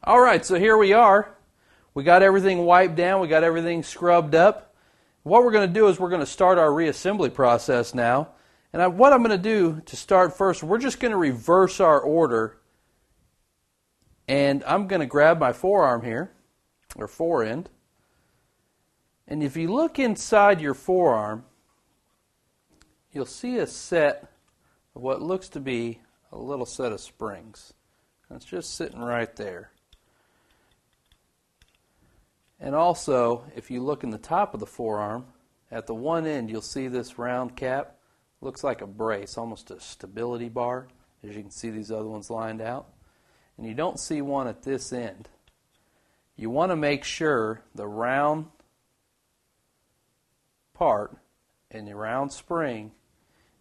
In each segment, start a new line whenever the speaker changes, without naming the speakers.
Alright, so here we are. We got everything wiped down, we got everything scrubbed up. What we're going to do is we're going to start our reassembly process now. And what I'm going to do to start first, we're just going to reverse our order. And I'm going to grab my forearm here, or forend. And if you look inside your forearm, you'll see a set of what looks to be a little set of springs. And it's just sitting right there. And also, if you look in the top of the forearm, at the one end you'll see this round cap. Looks like a brace, almost a stability bar. As you can see, these other ones lined out. And you don't see one at this end. You want to make sure the round part and the round spring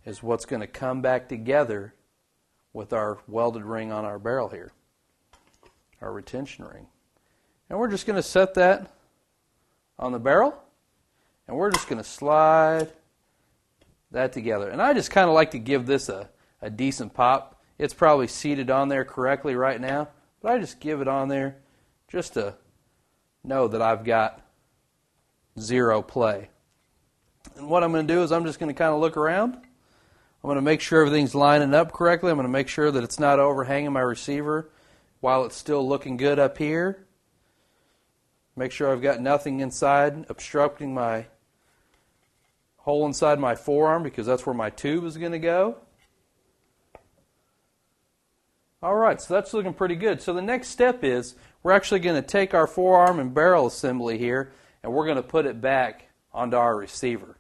is what's going to come back together with our welded ring on our barrel here, our retention ring. And we're just going to set that on the barrel, and we're just going to slide that together. And I just kind of like to give this a decent pop. It's probably seated on there correctly right now, but I just give it on there just to know that I've got zero play. And what I'm going to do is I'm just going to kind of look around. I'm going to make sure everything's lining up correctly. I'm going to make sure that it's not overhanging my receiver while it's still looking good up here. Make sure I've got nothing inside obstructing my hole inside my forearm, because that's where my tube is going to go. Alright, so that's looking pretty good. So the next step is we're actually going to take our forearm and barrel assembly here, and we're going to put it back onto our receiver.